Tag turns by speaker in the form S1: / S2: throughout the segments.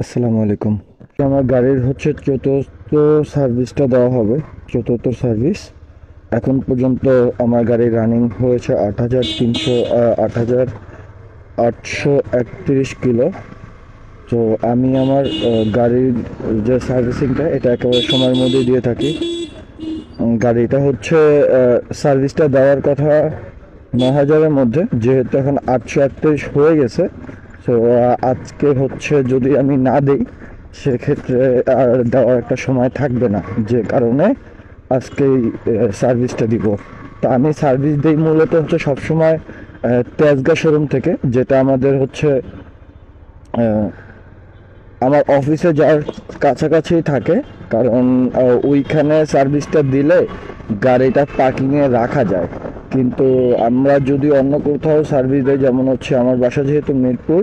S1: আসসালামু আলাইকুম। আমার গাড়ির হচ্ছে চতুর্থ সার্ভিসটা দেওয়া হবে, চতুর্থ সার্ভিস। এখন পর্যন্ত আমার গাড়ি রানিং হয়েছে 8,831 কিলো। তো আমি আমার গাড়ির যে সার্ভিসিংটা এটা একেবারে সময়ের মধ্যেই দিয়ে থাকি। গাড়িটা হচ্ছে সার্ভিসটা দেওয়ার কথা 9,000-এর মধ্যে, যেহেতু এখন 838 হয়ে গেছে। তো আজকে হচ্ছে যদি আমি না দিই সেক্ষেত্রে আর দেওয়ার একটা সময় থাকবে না, যে কারণে আজকেই সার্ভিসটা দিব। তো আমি সার্ভিস দিই মূলত হচ্ছে সবসময় তেজগা শোরুম থেকে, যেটা আমাদের হচ্ছে আমার অফিসে যাওয়ার কাছাকাছি থাকে। কারণ ওইখানে সার্ভিসটা দিলে গাড়িটা পার্কিংয়ে রাখা যায়। কিন্তু আমরা যদি অন্য কোথাও সার্ভিস দিই, যেমন হচ্ছে আমার বাসা যেহেতু মিরপুর,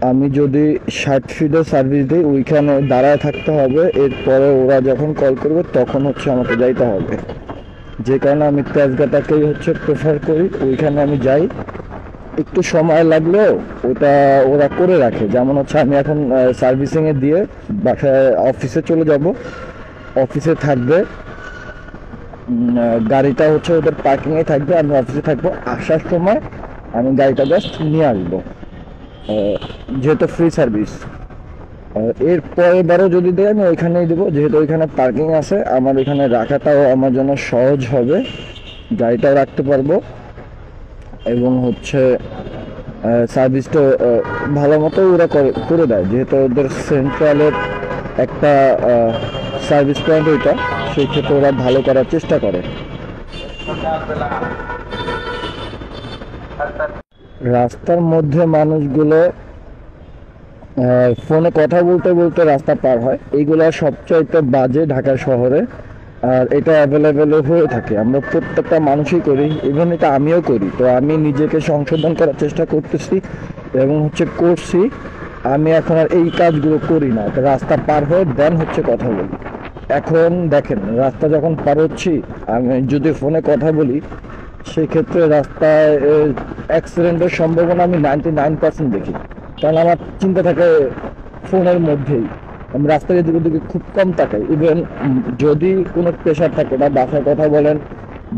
S1: আমি যদি 60 ফিটের সার্ভিস দিই ওইখানে দাঁড়ায় থাকতে হবে। এরপরে ওরা যখন কল করবে তখন হচ্ছে আমাকে যাইতে হবে, যে কারণে আমি তেজগাঁটাকেই হচ্ছে প্রেফার করি। ওইখানে আমি যাই, একটু সময় লাগলেও ওটা ওরা করে রাখে। যেমন হচ্ছে আমি এখন সার্ভিসিংয়ে দিয়ে বাসায় অফিসে চলে যাব, অফিসে থাকবে গাড়িটা হচ্ছে ওদের পার্কিংয়ে থাকবে, আমি অফিসে থাকবো। আসার সময় আমি গাড়িটা জাস্ট নিয়ে আসবো, যেহেতু ফ্রি সার্ভিস। এর পরেরবারও যদি দেয় আমি ওইখানেই দেবো, যেহেতু ওইখানে পার্কিং আছে। আমার ওইখানে রাখাটাও আমার জন্য সহজ হবে, গাড়িটাও রাখতে পারবো এবং হচ্ছে সার্ভিসটা ভালো মতো ওরা করে দেয়, যেহেতু ওদের সেন্ট্রালের একটা সার্ভিস পয়েন্ট ওইটা। সেই ক্ষেত্রে ওরা ভালো করার চেষ্টা করে। রাস্তার মধ্যে মানুষগুলো ফোনে কথা বলতে বলতে রাস্তা পার হয়, এইগুলো সবচাইতে বাজে ঢাকা শহরে। আর এটা অ্যাভেলেবেলও হয়ে থাকে, আমরা প্রত্যেকটা মানুষই করি, ইভেন এটা আমিও করি। তো আমি নিজেকে সংশোধন করার চেষ্টা করতেছি এবং হচ্ছে করছি। আমি এখন আর এই কাজগুলো করি না, রাস্তা পার হয়ে দেন হচ্ছে কথা বলি। এখন দেখেন, রাস্তা যখন পার হচ্ছি, আমি যদি ফোনে কথা বলি সেক্ষেত্রে রাস্তায় অ্যাক্সিডেন্টের সম্ভাবনা আমি 99% দেখি। কারণ আমার চিন্তা থাকে ফোনের মধ্যেই, আমি রাস্তার এদিকে ওদিকে খুব কম তাকাই। ইভেন যদি কোনো প্রেশার থাকে, বা বাসায় কথা বলেন,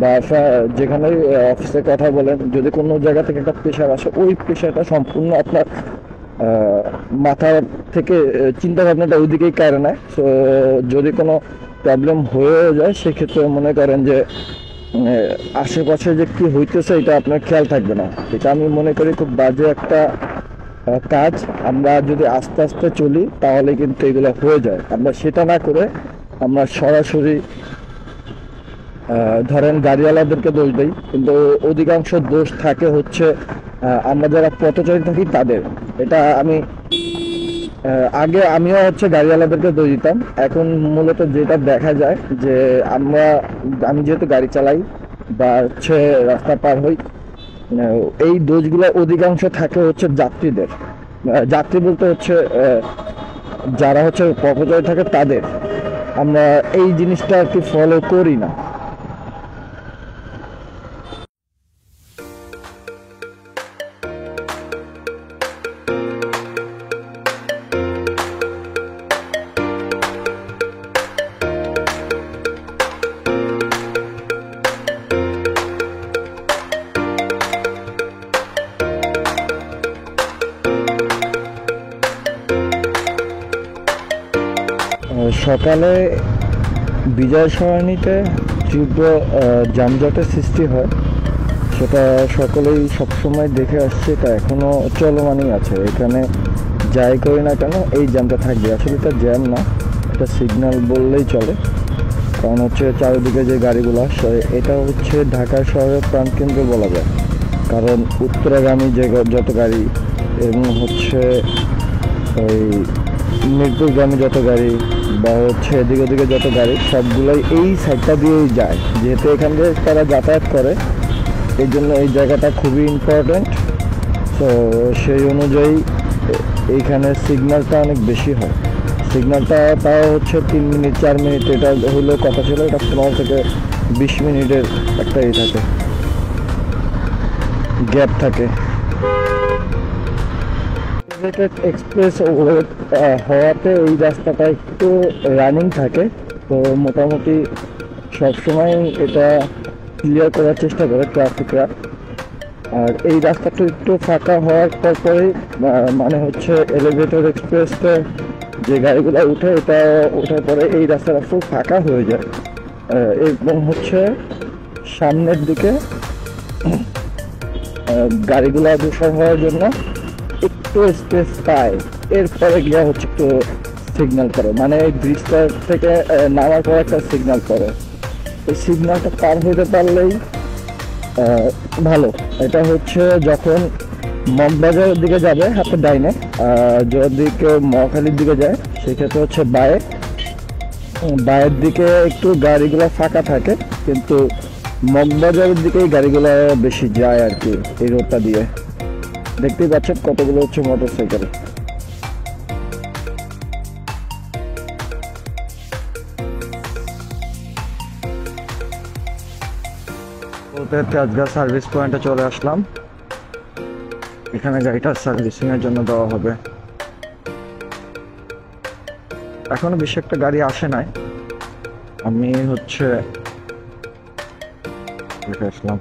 S1: বাসা যেখানে অফিসে কথা বলেন, যদি কোনো জায়গা থেকে একটা প্রেশার আসে, ওই প্রেশারটা সম্পূর্ণ আপনার মাথার থেকে চিন্তা ভাবনাটা ওইদিকেই কেড়ে নেয়। সো যদি কোনো প্রবলেম হয়ে যায় সেক্ষেত্রে মনে করেন যে আশেপাশে যে কি হইতেছে এটা আপনার খেয়াল থাকবে না। এটা আমি মনে করি খুব বাজে একটা কাজ। আমরা যদি আস্তে আস্তে চলি তাহলে কিন্তু এগুলো হয়ে যায়। আমরা সেটা না করে আমরা সরাসরি ধরেন গাড়িওয়ালাদেরকে দোষ দেই, কিন্তু অধিকাংশ দোষ থাকে হচ্ছে আমরা যারা পথচারী থাকি তাদের। এটা আমি আগে আমিও হচ্ছে গাড়িওয়ালাদেরকে দোষ দিতাম। এখন মূলত যেটা দেখা যায় যে আমি যেহেতু গাড়ি চালাই বা হচ্ছে রাস্তা পার হই, এই দোষগুলো অধিকাংশ থাকে হচ্ছে যাত্রীদের। যাত্রী বলতে হচ্ছে যারা হচ্ছে পথচারী থাকে তাদের। আমরা এই জিনিসটা আর কি ফলো করি না। সকালে বিজয় সরণিতে তীব্র যানজটের সৃষ্টি হয়, সেটা সকলেই সবসময় দেখে আসছে। এটা এখনও চলমানই আছে। এখানে যাই করি না কেন এই জ্যামটা থাকবে। আসলে এটা জ্যাম না, এটা সিগন্যাল বললেই চলে। কারণ হচ্ছে চারিদিকে যে গাড়িগুলো আসে, এটা হচ্ছে ঢাকা শহরের প্রাণকেন্দ্র বলা যায়। কারণ উত্তরাগামী যে যত গাড়ি এবং হচ্ছে ওই মিরপুরগামী যত গাড়ি বা হচ্ছে এদিকে ওদিকে যত গাড়ি, সবগুলোই এই সাইডটা দিয়েই যায়। যেহেতু এখান দিয়ে তারা যাতায়াত করে, এই জন্য এই জায়গাটা খুবই ইম্পর্ট্যান্ট। তো সেই অনুযায়ী এইখানে সিগন্যালটা অনেক বেশি হয়। সিগন্যালটা তাও হচ্ছে 3 মিনিট 4 মিনিট, এটা হলেও কথা ছিল। এটা 15 থেকে 20 মিনিটের একটা থাকে, গ্যাপ থাকে। এলিভেটেড এক্সপ্রেস হওয়াতে এই রাস্তাটা একটু রানিং থাকে, তো মোটামুটি সবসময় এটা ক্লিয়ার করার চেষ্টা করে ট্রাফিকরা। আর এই রাস্তাটা একটু ফাঁকা হওয়ার পরেই মানে হচ্ছে এলিভেটেড এক্সপ্রেসটা যে গাড়িগুলো উঠে, এটা ওঠার পরে এই রাস্তাটা ফুল ফাঁকা হয়ে যায় এবং হচ্ছে সামনের দিকে গাড়িগুলো অগ্রসর হওয়ার জন্য একটু স্পেস পায়। এরপরে গিয়ে হচ্ছে একটু সিগন্যাল করে, মানে এই ব্রিজটা থেকে নামার পর একটা সিগন্যাল করে। এই সিগন্যালটা পার হতে পারলেই ভালো। এটা হচ্ছে যখন মগবাজারের দিকে যাবে হাতে ডাইনে, যদি কেউ মহাখালীর দিকে যায় সেক্ষেত্রে হচ্ছে বায়ের দিকে একটু গাড়িগুলো ফাঁকা থাকে, কিন্তু মগবাজারের দিকেই গাড়িগুলো বেশি যায় আর কি। এই রোডটা দিয়ে দেখতেই পাচ্ছেন কতগুলো হচ্ছে মোটরসাইকেল। তেজগাঁ সার্ভিস পয়েন্টে চলে আসলাম। এখানে গাড়িটা সার্ভিসিং এর জন্য দেওয়া হবে। এখনো বেশি একটা গাড়ি আসে নাই, আমি হচ্ছে আসলাম।